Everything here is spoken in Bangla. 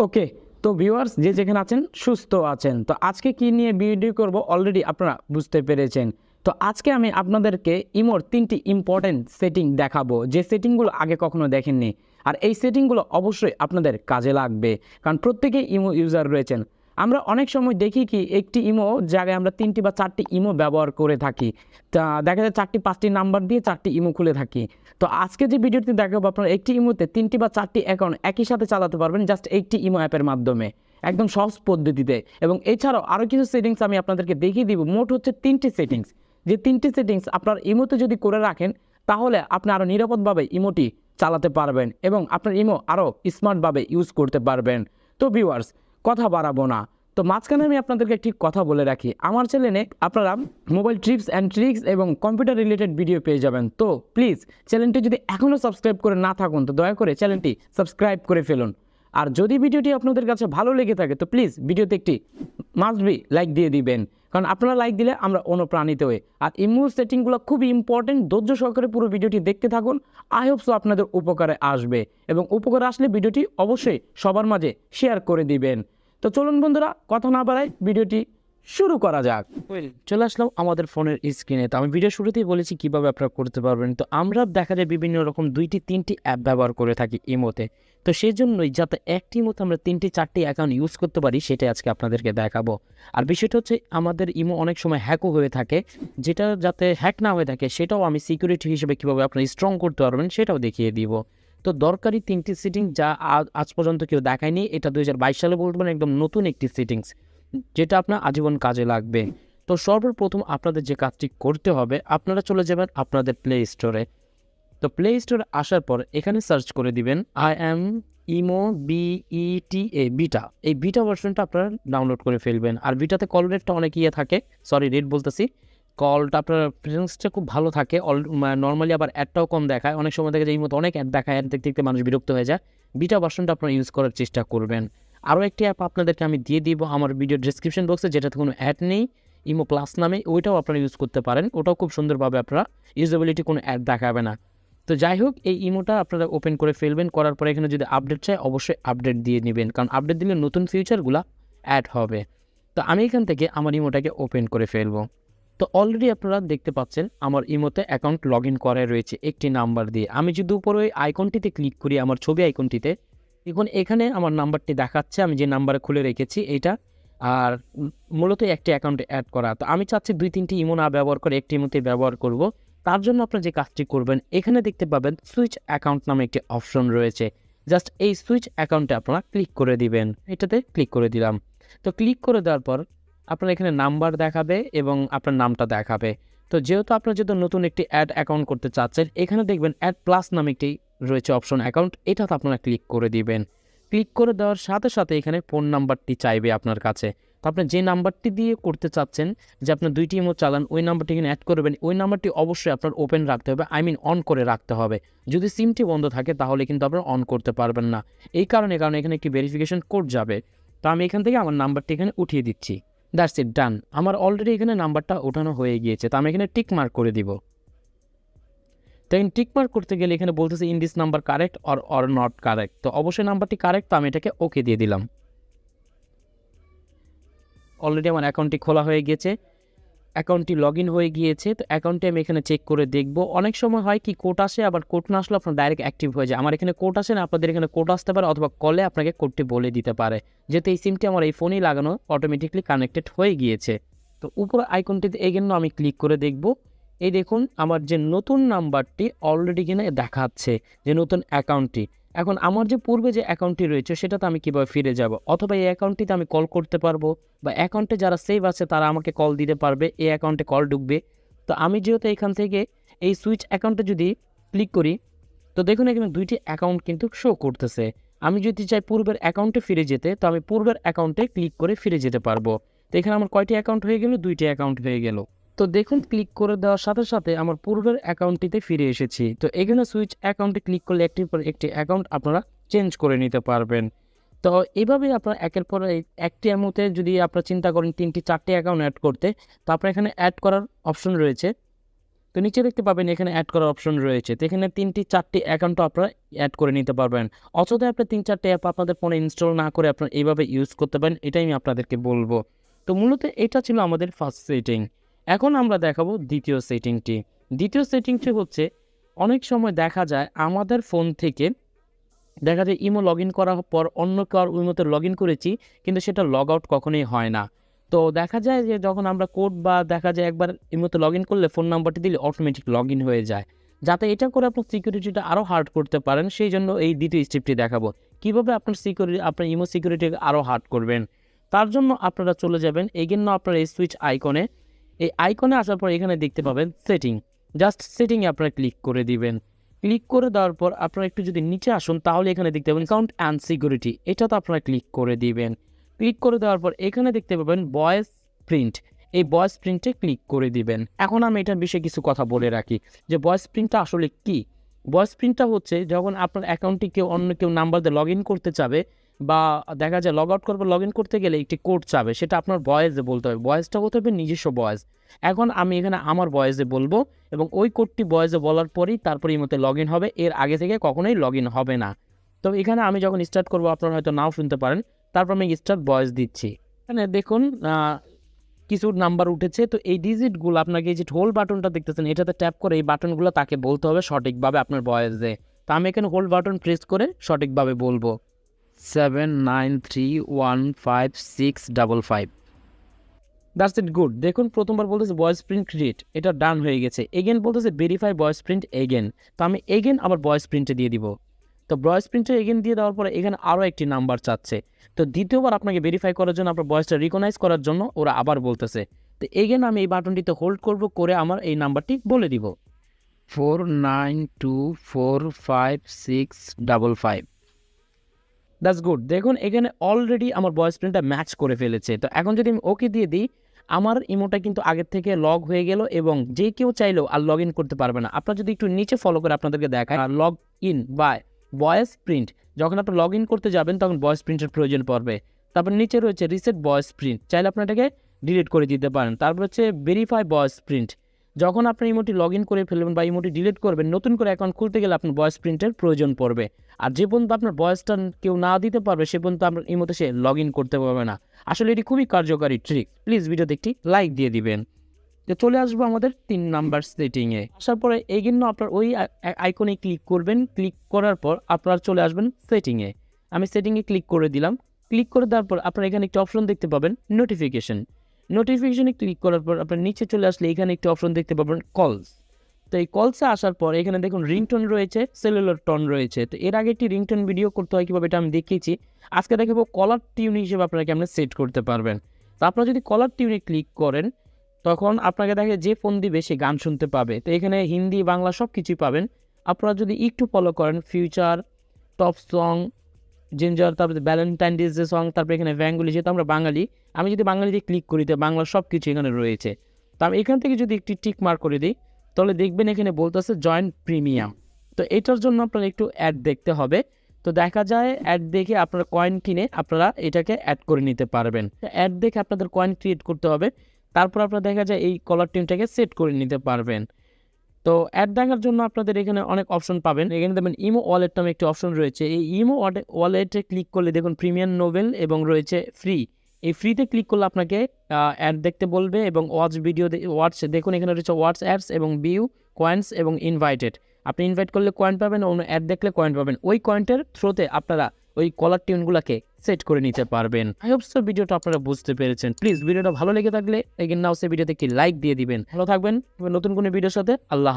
ওকে, তো ভিউয়ার্স যে যেখানে আছেন সুস্থ আছেন, তো আজকে কি নিয়ে ভিডিও করব অলরেডি আপনারা বুঝতে পেরেছেন। তো আজকে আমি আপনাদেরকে ইমোর 3টি ইম্পর্টেন্ট সেটিং দেখাবো, যে সেটিংগুলো আগে কখনো দেখেননি। আর এই সেটিংগুলো অবশ্যই আপনাদের কাজে লাগবে, কারণ প্রত্যেকেই ইমো ইউজার রয়েছেন। আমরা অনেক সময় দেখি কি একটি ইমো জায়গায় আমরা 3টি বা 4টি ইমো ব্যবহার করে থাকি। তা দেখা যায় 4টি 5টি নাম্বার দিয়ে 4টি ইমো খুলে থাকি। তো আজকে যে ভিডিওটি দেখাবো, আপনারা একটি ইমোতে 3টি বা 4টি অ্যাকাউন্ট একই সাথে চালাতে পারবেন জাস্ট একটি ইমো অ্যাপের মাধ্যমে, একদম সহজ পদ্ধতিতে। এবং এছাড়াও আরও কিছু সেটিংস আমি আপনাদেরকে দেখিয়ে দিব। মোট হচ্ছে 3টি সেটিংস, যে 3টি সেটিংস আপনার ইমোতে যদি করে রাখেন তাহলে আপনি আরও নিরাপদভাবে ইমোটি চালাতে পারবেন এবং আপনার ইমো আরও স্মার্টভাবে ইউজ করতে পারবেন। তো ভিউয়ার্স, কথা বাড়াবো না, তো মাঝখানে আমি আপনাদেরকে একটি কথা বলে রাখি, আমার চ্যানেলে আপনারা মোবাইল টিপস অ্যান্ড ট্রিক্স এবং কম্পিউটার রিলেটেড ভিডিও পেয়ে যাবেন। তো প্লিজ চ্যানেলটি যদি এখনও সাবস্ক্রাইব করে না থাকুন তো দয়া করে চ্যানেলটি সাবস্ক্রাইব করে ফেলুন। আর যদি ভিডিওটি আপনাদের কাছে ভালো লেগে থাকে তো প্লিজ ভিডিওতে একটি মাস্ট বি লাইক দিয়ে দিবেন, কারণ আপনারা লাইক দিলে আমরা অনুপ্রাণিত হই। আর ইমো সেটিংগুলো খুবই ইম্পর্টেন্ট, ধৈর্য সহকারে পুরো ভিডিওটি দেখতে থাকুন। আই হোপ সো আপনাদের উপকারে আসবে, এবং উপকারে আসলে ভিডিওটি অবশ্যই সবার মাঝে শেয়ার করে দিবেন। তো চলুন বন্ধুরা, কথা না বাড়াই ভিডিওটি শুরু করা যাক। চলে আসলাম আমাদের ফোনের স্ক্রিনে। তো আমি ভিডিও শুরুতেই বলেছি কীভাবে আপনারা করতে পারবেন। তো আমরা দেখা যায় বিভিন্ন রকম 2টি 3টি অ্যাপ ব্যবহার করে থাকি ইমোতে। তো সেই জন্যই যাতে একটি ইমোতে আমরা 3টি 4টি অ্যাকাউন্ট ইউজ করতে পারি সেটাই আজকে আপনাদেরকে দেখাবো। আর বিষয়টা হচ্ছে আমাদের ইমো অনেক সময় হ্যাকও হয়ে থাকে, যেটা যাতে হ্যাক না হয়ে থাকে সেটাও আমি সিকিউরিটি হিসেবে কীভাবে আপনারা স্ট্রং করতে পারবেন সেটাও দেখিয়ে দিব। তো দরকারি 3টি সেটিং যা আজ পর্যন্ত কেউ দেখায়নি, এটা 2022 সালে বলবেন একদম নতুন একটি সেটিংস, যেটা আপনার আজীবন কাজে লাগবে। তো সর্বপ্রথম আপনাদের যে কাজটি করতে হবে, আপনারা চলে যাবেন আপনাদের প্লে স্টোরে। তো প্লে স্টোরে আসার পর এখানে সার্চ করে দিবেন ইমো BETA বিটা। এই বিটা ভার্সনটা আপনারা ডাউনলোড করে ফেলবেন। আর বিটাতে কল রেটটা অনেক থাকে, সরি রেট বলতেছি, কলটা আপনার প্রেজেন্সটা খুব ভালো থাকে। নর্মালি আবার অ্যাডটাও কম দেখায়, অনেক সময় দেখা যায় এই মতো অনেক অ্যাড দেখায়, অ্যাড দেখতে দেখতে মানুষ বিরক্ত হয়ে যায়। বিটা ভার্সনটা আপনারা ইউজ করার চেষ্টা করবেন। আরও একটি অ্যাপ আপনাদেরকে আমি দিয়ে দিব আমার ভিডিও ডিসক্রিপশন বক্সে, যেটাতে কোনো অ্যাড নেই, ইমো প্লাস নামে, ওইটাও আপনারা ইউজ করতে পারেন। ওটাও খুব সুন্দরভাবে আপনারা ইউজেবিলিটি কোনো অ্যাড দেখাবে না। তো যাই হোক, এই ইমোটা আপনারা ওপেন করে ফেলবেন। করার পরে এখানে যদি আপডেট চাই অবশ্যই আপডেট দিয়ে নেবেন, কারণ আপডেট দিলে নতুন ফিচারগুলো অ্যাড হবে। তো আমি এখান থেকে আমার ইমোটাকে ওপেন করে ফেলবো। তো অলরেডি আপনারা দেখতে পাচ্ছেন আমার ইমোতে অ্যাকাউন্ট লগ ইন করা রয়েছে একটি নাম্বার দিয়ে। আমি যদি উপরে ওই আইকনটিতে ক্লিক করি, আমার ছবি আইকনটিতে, এখন এখানে আমার নাম্বারটি দেখাচ্ছে, আমি যে নাম্বারে খুলে রেখেছি এইটা। আর মূলত একটি অ্যাকাউন্টে অ্যাড করা। তো আমি চাচ্ছি 2-3টি ইমো না ব্যবহার করে একটি ইমোতে ব্যবহার করব। তার জন্য আপনারা যে কাজটি করবেন, এখানে দেখতে পাবেন সুইচ অ্যাকাউন্ট নামে একটি অপশন রয়েছে। জাস্ট এই সুইচ অ্যাকাউন্টে আপনারা ক্লিক করে দিবেন। এটাতে ক্লিক করে দিলাম। তো ক্লিক করে দেওয়ার পর আপনার এখানে নাম্বার দেখাবে এবং আপনার নামটা দেখাবে। তো যেহেতু আপনার যদি নতুন একটি অ্যাড অ্যাকাউন্ট করতে চাচ্ছেন, এখানে দেখবেন অ্যাড প্লাস নামে একটি রয়েছে অপশন অ্যাকাউন্ট, এটাতে আপনারা ক্লিক করে দিবেন। ক্লিক করে দেওয়ার সাথে সাথে এখানে ফোন নাম্বারটি চাইবে আপনার কাছে। তো আপনি যে নাম্বারটি দিয়ে করতে চাচ্ছেন, যে আপনার 2টি ইমো চালান, ওই নাম্বারটি এখানে অ্যাড করবেন। ওই নাম্বারটি অবশ্যই আপনার ওপেন রাখতে হবে, অন করে রাখতে হবে। যদি সিমটি বন্ধ থাকে তাহলে কিন্তু আপনারা অন করতে পারবেন না। এই কারণে এখানে একটি ভেরিফিকেশন কোড যাবে। তো আমি এখান থেকে আমার নাম্বারটি এখানে উঠিয়ে দিচ্ছি। দ্যাটস ইট, ডান। আমার অলরেডি এখানে নাম্বারটা ওঠানো হয়ে গিয়েছে। তো আমি এখানে টিক মার্ক করে দিব। তো এখানে টিক মার্ক করতে গেলে এখানে বলতেছে in this number correct or not correct. তো অবশ্যই নাম্বারটি কারেক্ট, তো আমি এটাকে ওকে দিয়ে দিলাম। অলরেডি আমার অ্যাকাউন্টটি খোলা হয়ে গিয়েছে, অ্যাকাউন্টটি লগ ইন হয়ে গিয়েছে। তো অ্যাকাউন্টটি আমি এখানে চেক করে দেখব। অনেক সময় হয় কি কোড আসে, আবার কোড না আসলে আপনার ডাইরেক্ট অ্যাক্টিভ হয়ে যায়। আমার এখানে কোড আসে না, আপনাদের এখানে কোড আসতে পারে, অথবা কলে আপনাকে কোডটি বলে দিতে পারে। যেহেতু এই সিমটি আমার এই ফোনেই লাগানো, অটোমেটিকলি কানেক্টেড হয়ে গিয়েছে। তো উপরে আইকনটিতে এগেন আমি ক্লিক করে দেখব। এই দেখুন আমার যে নতুন নাম্বারটি অলরেডি কিনে দেখাচ্ছে, যে নতুন অ্যাকাউন্টটি। এখন আমার যে পূর্বে যে অ্যাকাউন্টটি রয়েছে সেটাতে আমি কীভাবে ফিরে যাব, অথবা এই অ্যাকাউন্টটিতে আমি কল করতে পারবো, বা অ্যাকাউন্টে যারা সেভ আছে তারা আমাকে কল দিতে পারবে, এই অ্যাকাউন্টে কল ঢুকবে। তো আমি যেহেতু এখান থেকে এই সুইচ অ্যাকাউন্টে যদি ক্লিক করি, তো দেখুন এখানে 2টি অ্যাকাউন্ট কিন্তু শো করতেছে। আমি যদি চাই পূর্বের অ্যাকাউন্টে ফিরে যেতে, তো আমি পূর্বের অ্যাকাউন্টে ক্লিক করে ফিরে যেতে পারবো। তো এখানে আমার কয়টি অ্যাকাউন্ট হয়ে গেল? 2টি অ্যাকাউন্ট হয়ে গেল। তো দেখুন ক্লিক করে দেওয়ার সাথে সাথে আমার পূর্বের অ্যাকাউন্টটিতে ফিরে এসেছি। তো এখানে সুইচ অ্যাকাউন্টে ক্লিক করলে একটির পর একটি অ্যাকাউন্ট আপনারা চেঞ্জ করে নিতে পারবেন। তো এইভাবে আপনার একের পর একটি অ্যামোতে যদি আপনারা চিন্তা করেন 3টি 4টি অ্যাকাউন্ট অ্যাড করতে, তো আপনার এখানে অ্যাড করার অপশন রয়েছে। তো নিচে দেখতে পাবেন এখানে অ্যাড করার অপশন রয়েছে। তো এখানে 3-4টি অ্যাকাউন্টও আপনারা অ্যাড করে নিতে পারবেন। অযথায় আপনি 3-4টি অ্যাপ আপনাদের ফোনে ইনস্টল না করে আপনারা এইভাবে ইউজ করতে পারেন, এটাই আমি আপনাদেরকে বলবো। তো মূলত এটা ছিল আমাদের ফার্স্ট সেটিং। এখন আমরা দেখাবো দ্বিতীয় সেটিংটি। দ্বিতীয় সেটিংটি হচ্ছে অনেক সময় দেখা যায় আমাদের ফোন থেকে দেখা যায় ইমো লগ ইন করার পর অন্য কার ইমোতে লগ ইন করেছি, কিন্তু সেটা লগ আউট কখনোই হয় না। তো দেখা যায় যে যখন আমরা কোড বা দেখা যায় একবার ইমোতে লগ ইন করলে ফোন নাম্বারটি দিলে অটোমেটিক লগ ইন হয়ে যায়। যাতে এটা করে আপনার সিকিউরিটিটা আরও হার্ড করতে পারেন, সেই জন্য এই দ্বিতীয় স্টেপটি দেখাবো কীভাবে আপনার ইমো সিকিউরিটিকে আরও হার্ড করবেন। তার জন্য আপনারা চলে যাবেন এগেন না আপনার এই সুইচ আইকনে। এই আইকনে আসার পর এখানে দেখতে পাবেন সেটিং। জাস্ট সেটিংয়ে আপনারা ক্লিক করে দিবেন। ক্লিক করে দেওয়ার পর আপনারা একটু যদি নিচে আসুন তাহলে এখানে দেখতে পাবেন অ্যাকাউন্ট অ্যান্ড সিকিউরিটি, এটাতে আপনারা ক্লিক করে দিবেন। ক্লিক করে দেওয়ার পর এখানে দেখতে পাবেন ভয়েস প্রিন্ট, এই ভয়েস প্রিন্টে ক্লিক করে দিবেন। এখন আমি এটার বিষয়ে কিছু কথা বলে রাখি যে ভয়েস প্রিন্টটা আসলে কি। ভয়েস প্রিন্টটা হচ্ছে যখন আপনার অ্যাকাউন্টটি অন্য কেউ নাম্বার দিয়ে লগ ইন করতে চাবে বা দেখা যায় লগ আউট করবে, লগ ইন করতে গেলে একটি কোড চাবে, সেটা আপনার ভয়েসে বলতে হবে। ভয়েসটা হতে হবে নিজস্ব ভয়েস। এখন আমি এখানে আমার ভয়েসে বলবো এবং ওই কোডটি ভয়েসে বলার পরেই তারপরে এই মধ্যে লগ ইন হবে, এর আগে থেকে কখনোই লগ ইন হবে না। তো এখানে আমি যখন স্টার্ট করবো আপনারা হয়তো নাও শুনতে পারেন, তারপর আমি স্টার্ট ভয়েস দিচ্ছি। এখানে দেখুন কিছু নাম্বার উঠেছে। তো এই ডিজিটগুলো আপনাকে এই যে হোল্ড বাটনটা দেখতেছেন এটাতে ট্যাপ করে এই বাটনগুলো তাকে বলতে হবে সঠিকভাবে আপনার ভয়েসে। তো আমি এখানে হোল্ড বাটন প্রেস করে সঠিকভাবে বলবো 79315655। That's it, good. দেখুন প্রথমবার বলতেছে ভয়েস প্রিন্ট ক্রিয়েট, এটা ডান হয়ে গেছে। এগেন বলতেছে ভেরিফাই ভয়েস প্রিন্ট এগেন, তো আমি এগেন আবার ভয়েস প্রিন্টে দিয়ে দিব। তো ভয়েস প্রিন্টে এগেন দিয়ে দেওয়ার পরে এখানে আরও একটি নাম্বার চাচ্ছে। তো দ্বিতীয়বার আপনাকে ভেরিফাই করার জন্য আপনার ভয়েসটা রিকগনাইজ করার জন্য ওরা আবার বলতেছে। তো এগেন আমি এই বাটনটিতে হোল্ড করব, করে আমার এই নাম্বারটি বলে দিব 49245655। That's good. দেখুন এখানে অলরেডি আমার ভয়েস প্রিন্টটা ম্যাচ করে ফেলেছে। তো এখন যদি আমি ওকে দিয়ে দিই আমার ইমোটা কিন্তু আগের থেকে লগ হয়ে গেল এবং যে কেউ চাইলেও আর লগ ইন করতে পারবে না। আপনারা যদি একটু নিচে ফলো করে আপনাদেরকে দেখায় log in by voice print, যখন আপনি লগ ইন করতে যাবেন তখন ভয়েস প্রিন্টের প্রয়োজন পড়বে। তারপর নিচে রয়েছে রিসেট ভয়েস প্রিন্ট, চাইলে আপনার এটাকে ডিলিট করে দিতে পারেন। তারপর হচ্ছে ভেরিফাই ভয়েস প্রিন্ট, যখন আপনি ইমোটি লগ ইন করে ফেলবেন বা ইমোটি ডিলিট করবেন নতুন করে অ্যাকাউন্ট খুলতে গেলে আপনার ভয়েস প্রিন্টের প্রয়োজন পড়বে। আর যে পর্যন্ত আপনার ভয়েসটা কেউ না দিতে পারবে সে পর্যন্ত আপনার ইমোতে সে লগ ইন করতে পারবে না। আসলে এটি খুবই কার্যকারী ট্রিক। প্লিজ ভিডিওতে একটি লাইক দিয়ে দিবেন। তো চলে আসবো আমাদের 3 নাম্বার সেটিংয়ে। আসার পরে এই জন্য আপনার ওই আইকনে ক্লিক করবেন। ক্লিক করার পর আপনারা চলে আসবেন সেটিংয়ে। আমি সেটিংয়ে ক্লিক করে দিলাম। ক্লিক করে দেওয়ার পর আপনারা এখানে একটি অপশন দেখতে পাবেন নোটিফিকেশন। নোটিফিকেশনে ক্লিক করার পর আপনার নিচে চলে আসলে এখানে একটি অপশন দেখতে পাবেন কলস। তো এই কলসে আসার পর এখানে দেখুন রিংটোন রয়েছে, সেলুলার টোন রয়েছে। তো এর আগে একটি রিংটোন ভিডিও করতে হয় কীভাবে এটা আমি দেখিয়েছি। আজকে দেখাবো কলার টিউন হিসেবে আপনারা কেমন সেট করতে পারবেন। তো আপনারা যদি কলার টিউনে ক্লিক করেন তখন আপনাকে দেখে যে ফোন দিবে সে গান শুনতে পাবে। তো এখানে হিন্দি বাংলা সব কিছুই পাবেন। আপনারা যদি একটু ফলো করেন ফিউচার, টপ সং, জিঞ্জার, তারপরে ভ্যালেন্টাইন ডে যে সং, তারপরে এখানে বেঙ্গলি, যেহেতু আমরা বাঙালি, আমি যদি বাঙালিতে ক্লিক করি তো বাংলা সব কিছু এখানে রয়েছে। তো আমি এখান থেকে যদি একটি টিক মার্ক করে দিই তাহলে দেখবেন এখানে বলতেছে জয়েন প্রিমিয়াম। তো এটার জন্য আপনার একটু অ্যাড দেখতে হবে। তো দেখা যায় অ্যাড দেখে আপনারা কয়েন কিনে আপনারা এটাকে অ্যাড করে নিতে পারবেন। অ্যাড দেখে আপনাদের কয়েন ক্রিয়েট করতে হবে, তারপর আপনারা দেখা যায় এই কলার টিউনটাকে সেট করে নিতে পারবেন। তো অ্যাড দেখার জন্য আপনাদের এখানে অনেক অপশন পাবেন। এখানে দেখবেন ইমো ওয়ালেট নামে একটি অপশন রয়েছে। এই ইমো ওয়ালেটে ক্লিক করলে দেখুন প্রিমিয়াম নোবেল এবং রয়েছে ফ্রি। এই ফ্রিতে ক্লিক করলে আপনাকে অ্যাড দেখতে বলবে এবং ওয়াচ ভিডিও দেখুন এখানে রয়েছে ওয়াচ অ্যাডস এবং ভিউ, কয়েন্স এবং ইনভাইটেড। আপনি ইনভাইট করলে কয়েন পাবেন, অন্য অ্যাড দেখলে কয়েন পাবেন। ওই কয়েন্টের থ্রোতে আপনারা ওই কলার টিউনগুলোকে সেট করে নিতে পারবেন। আই হোপ সো ভিডিওটা আপনারা বুঝতে পেরেছেন। প্লিজ ভিডিওটা ভালো লেগে থাকলে এগেন নাও সে ভিডিওতে একটি লাইক দিয়ে দিবেন। ভালো থাকবেন নতুন কোনো ভিডিওর সাথে। আল্লাহ।